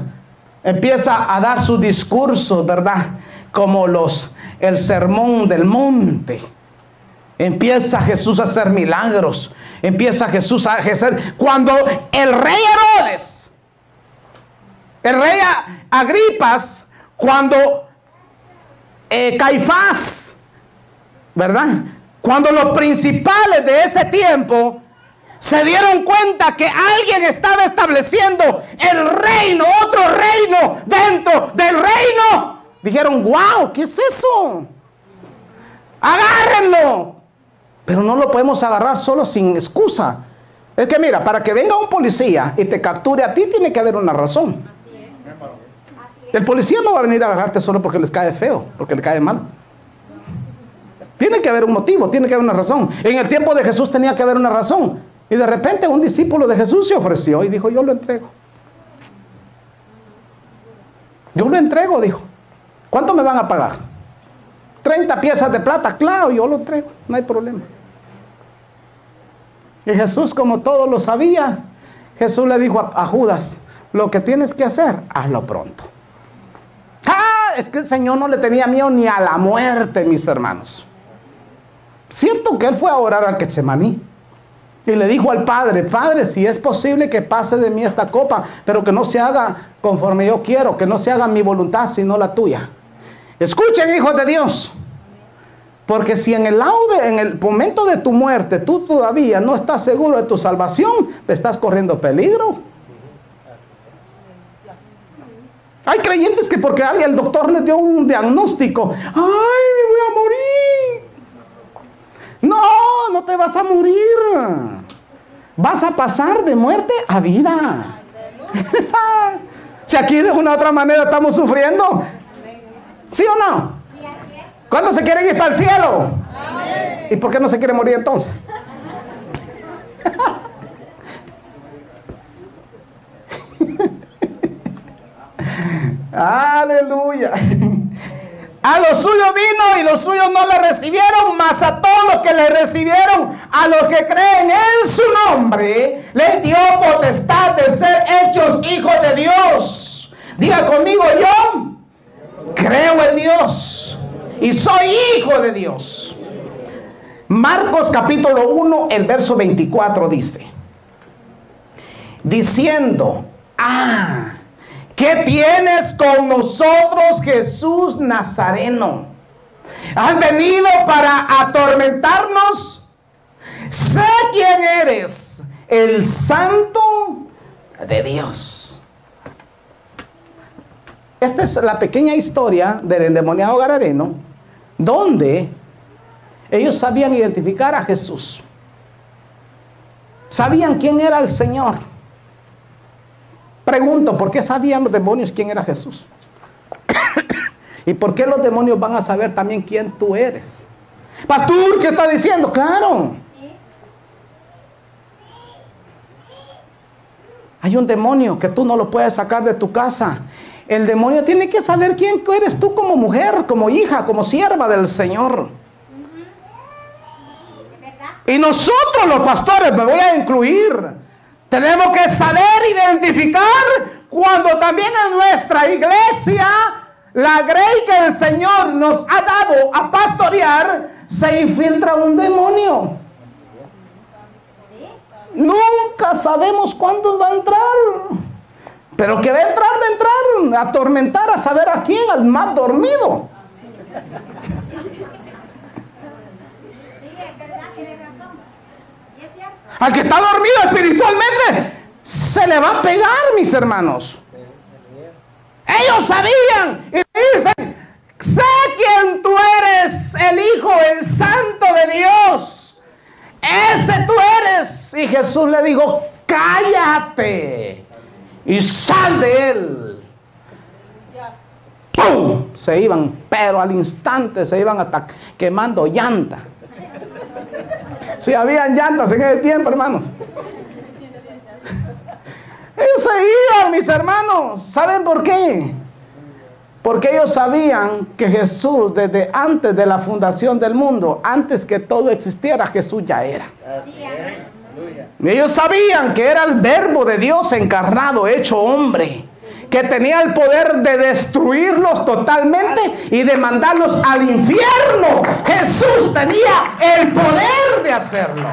Empieza a dar sus discursos, ¿verdad? Como el sermón del monte. Empieza Jesús a hacer milagros. Empieza Jesús a ejercer. Cuando el rey Herodes, el rey Agripas, cuando Caifás, ¿verdad? Cuando los principales de ese tiempo se dieron cuenta que alguien estaba estableciendo el reino, otro reino dentro del reino, dijeron: wow, ¿qué es eso? Agárrenlo. Pero no lo podemos agarrar solo sin excusa. Es que mira, para que venga un policía y te capture a ti, tiene que haber una razón. El policía no va a venir a agarrarte solo porque les cae feo, porque le cae mal. Tiene que haber un motivo, tiene que haber una razón. En el tiempo de Jesús tenía que haber una razón. Y de repente un discípulo de Jesús se ofreció y dijo: yo lo entrego. Yo lo entrego, dijo. ¿Cuánto me van a pagar? 30 piezas de plata. Claro, yo lo entrego, no hay problema. Y Jesús, como todo lo sabía, Jesús le dijo a Judas: lo que tienes que hacer, hazlo pronto. Es que el Señor no le tenía miedo ni a la muerte, mis hermanos. Cierto que él fue a orar al Getsemaní y le dijo al Padre: Padre, si es posible que pase de mí esta copa, pero que no se haga conforme yo quiero, que no se haga mi voluntad sino la tuya. Escuchen, hijos de Dios, porque si en el momento de tu muerte tú todavía no estás seguro de tu salvación, estás corriendo peligro. Hay creyentes que porque el doctor les dio un diagnóstico: ¡ay, me voy a morir! No, no te vas a morir. Vas a pasar de muerte a vida. Si aquí de una u otra manera estamos sufriendo, ¿sí o no? ¿Cuándo se quieren ir para el cielo? ¿Y por qué no se quiere morir entonces? Aleluya. A los suyos vino y los suyos no le recibieron, mas a todos los que le recibieron, a los que creen en su nombre, les dio potestad de ser hechos hijos de Dios. Diga conmigo: yo creo en Dios y soy hijo de Dios. Marcos capítulo 1, el verso 24 dice: diciendo: ¿qué tienes con nosotros, Jesús Nazareno? ¿Has venido para atormentarnos? Sé quién eres, el Santo de Dios. Esta es la pequeña historia del endemoniado gadareno, donde ellos sabían identificar a Jesús. Sabían quién era el Señor. Pregunto: ¿por qué sabían los demonios quién era Jesús? ¿Y por qué los demonios van a saber también quién tú eres? Pastor, ¿qué está diciendo? Claro. Hay un demonio que tú no lo puedes sacar de tu casa. El demonio tiene que saber quién eres tú como mujer, como hija, como sierva del Señor. Y nosotros los pastores, me voy a incluir, tenemos que saber identificar cuando también en nuestra iglesia, la grey que el Señor nos ha dado a pastorear, se infiltra un demonio. Nunca sabemos cuándo va a entrar. Pero que va a entrar, a atormentar, a saber a quién, al más dormido. Al que está dormido espiritualmente, se le va a pegar, mis hermanos. Ellos sabían y dicen: sé quién tú eres, el Hijo, el Santo de Dios. Ese tú eres. Y Jesús le dijo: cállate y sal de él. ¡Pum! Se iban, pero al instante se iban quemando llanta. Si habían llantas en ese tiempo, hermanos. Ellos se iban, mis hermanos. ¿Saben por qué? Porque ellos sabían que Jesús, desde antes de la fundación del mundo, antes que todo existiera, Jesús ya era. Ellos sabían que era el verbo de Dios encarnado, hecho hombre, que tenía el poder de destruirlos totalmente y de mandarlos al infierno. Jesús tenía el poder de hacerlo.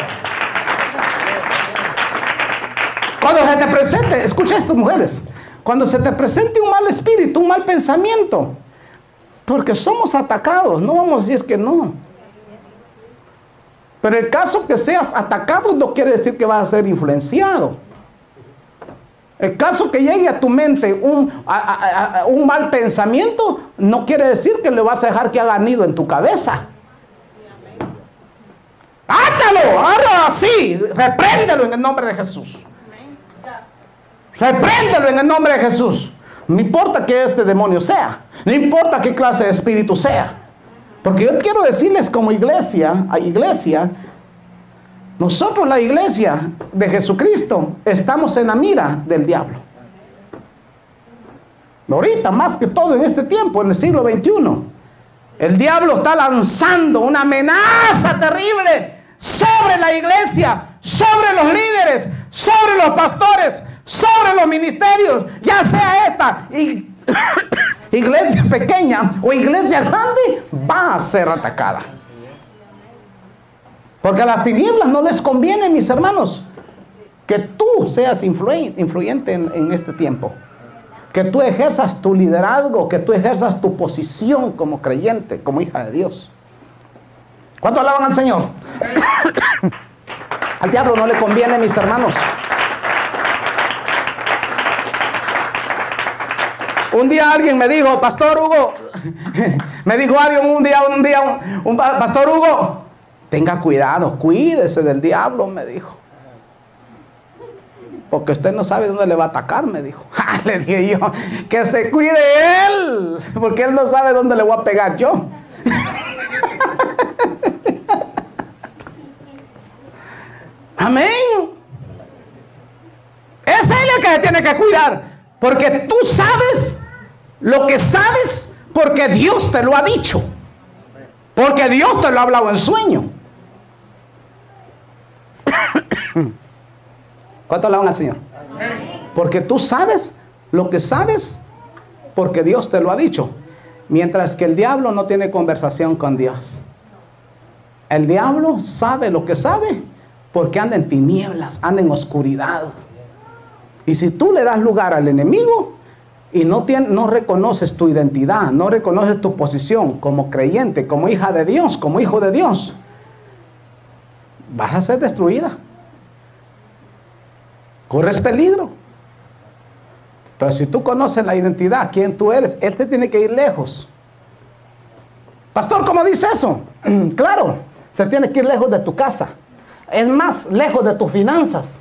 Cuando se te presente, escucha esto, mujeres, cuando se te presente un mal espíritu, un mal pensamiento, porque somos atacados, no vamos a decir que no, pero el caso que seas atacado no quiere decir que vas a ser influenciado. El caso que llegue a tu mente un mal pensamiento no quiere decir que le vas a dejar que haga nido en tu cabeza. ¡Átalo! ¡Ahora sí! ¡Repréndelo en el nombre de Jesús! ¡Repréndelo en el nombre de Jesús! No importa que este demonio sea, no importa qué clase de espíritu sea, porque yo quiero decirles como iglesia, nosotros la iglesia de Jesucristo estamos en la mira del diablo. Ahorita más que todo en este tiempo, en el siglo XXI, el diablo está lanzando una amenaza terrible sobre la iglesia, sobre los líderes, sobre los pastores, sobre los ministerios, ya sea esta iglesia pequeña o iglesia grande, va a ser atacada. Porque a las tinieblas no les conviene, mis hermanos, que tú seas influyente en este tiempo. Que tú ejerzas tu liderazgo, que tú ejerzas tu posición como creyente, como hija de Dios. ¿Cuánto alaban al Señor? Al diablo no le conviene, mis hermanos. Un día alguien me dijo, Pastor Hugo, me dijo alguien un Pastor Hugo, tenga cuidado, cuídese del diablo, me dijo. Porque usted no sabe dónde le va a atacar, me dijo. Le dije yo, que se cuide él, porque él no sabe dónde le voy a pegar yo. Amén. Es él el que se tiene que cuidar, porque tú sabes lo que sabes porque Dios te lo ha dicho, porque Dios te lo ha hablado en sueño. ¿Cuánto alaban al Señor? Porque tú sabes lo que sabes porque Dios te lo ha dicho. Mientras que el diablo no tiene conversación con Dios. El diablo sabe lo que sabe porque anda en tinieblas, anda en oscuridad. Y si tú le das lugar al enemigo y no reconoces tu identidad, no reconoces tu posición como creyente, como hija de Dios, como hijo de Dios, vas a ser destruida. Corres peligro. Pero si tú conoces la identidad, quién tú eres, él te tiene que ir lejos. Pastor, ¿cómo dice eso? Claro, se tiene que ir lejos de tu casa. Es más, lejos de tus finanzas.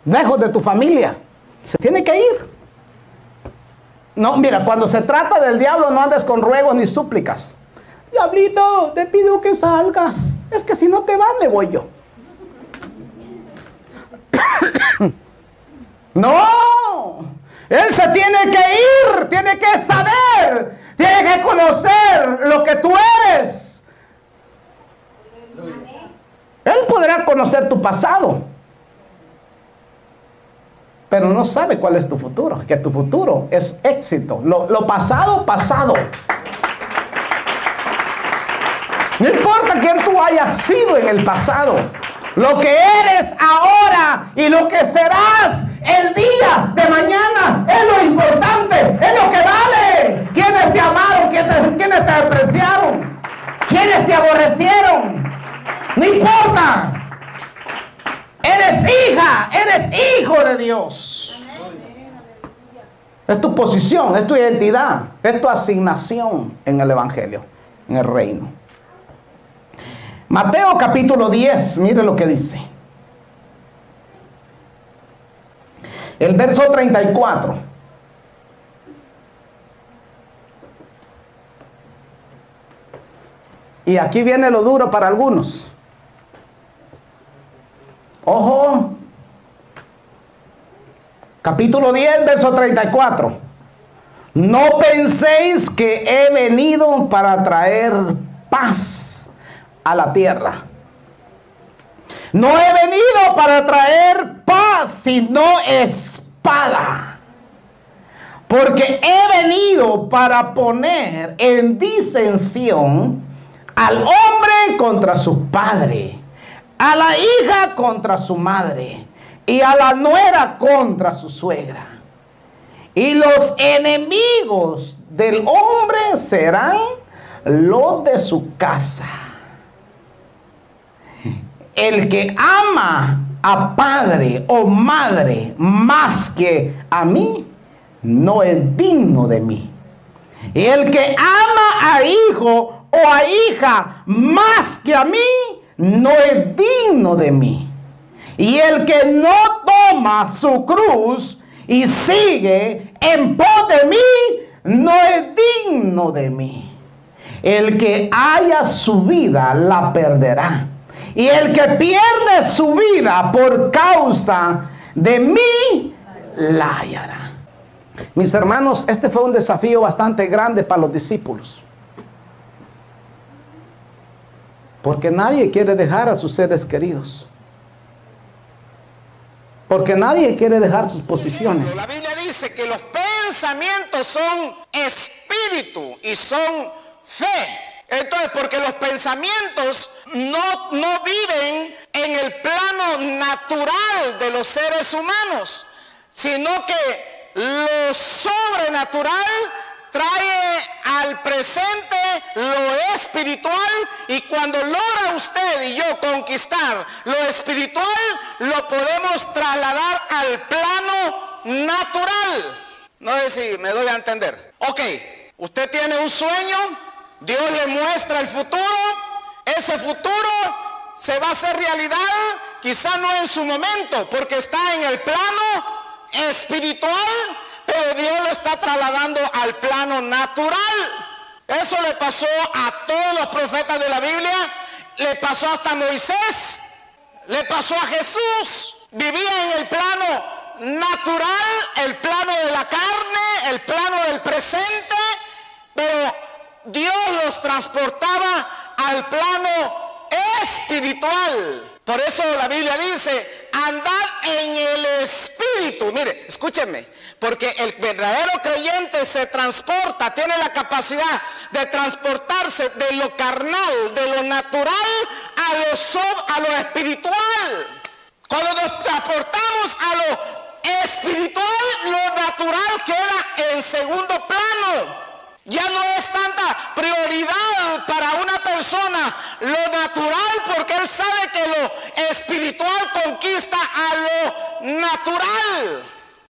Lejos de tu familia. Se tiene que ir. No, mira, cuando se trata del diablo no andes con ruegos ni súplicas. Diablito, te pido que salgas. Es que si no te vas, me voy yo. No, él se tiene que ir, tiene que saber, tiene que conocer lo que tú eres. Él podrá conocer tu pasado, pero no sabe cuál es tu futuro, que tu futuro es éxito. Lo pasado, pasado. No importa quién tú hayas sido en el pasado. Lo que eres ahora y lo que serás el día de mañana es lo importante, es lo que vale. ¿Quiénes te amaron? ¿Quiénes te despreciaron? ¿Quiénes te aborrecieron? No importa. Eres hija, eres hijo de Dios. Es tu posición, es tu identidad, es tu asignación en el Evangelio, en el reino. Mateo capítulo 10, mire lo que dice. El verso 34. Y aquí viene lo duro para algunos. Ojo. Capítulo 10, verso 34. No penséis que he venido para traer paz a la tierra. No he venido para traer paz, sino espada. Porque he venido para poner en disensión al hombre contra su padre, a la hija contra su madre, y a la nuera contra su suegra. Y los enemigos del hombre serán los de su casa. El que ama a padre o madre más que a mí, no es digno de mí. Y el que ama a hijo o a hija más que a mí, no es digno de mí. Y el que no toma su cruz y sigue en pos de mí, no es digno de mí. El que haya su vida, la perderá. Y el que pierde su vida por causa de mí, la hallará. Mis hermanos, este fue un desafío bastante grande para los discípulos. Porque nadie quiere dejar a sus seres queridos. Porque nadie quiere dejar sus posiciones. La Biblia dice que los pensamientos son espíritu y son fe. Entonces, porque los pensamientos no viven en el plano natural de los seres humanos, sino que lo sobrenatural trae al presente lo espiritual, y cuando logra usted y yo conquistar lo espiritual, lo podemos trasladar al plano natural. No sé si me doy a entender. Ok, usted tiene un sueño, Dios le muestra el futuro, ese futuro se va a hacer realidad, quizá no en su momento, porque está en el plano espiritual, pero Dios lo está trasladando al plano natural. Eso le pasó a todos los profetas de la Biblia, le pasó hasta a Moisés, le pasó a Jesús. Vivía en el plano natural, el plano de la carne, el plano del presente, pero Dios los transportaba al plano espiritual. Por eso la Biblia dice, andad en el espíritu. Mire, escúchenme, porque el verdadero creyente se transporta, tiene la capacidad de transportarse de lo carnal, de lo natural a lo espiritual. Cuando nos transportamos a lo espiritual, lo natural queda en segundo plano. Ya no es tanta prioridad para una persona lo natural, porque él sabe que lo espiritual conquista a lo natural.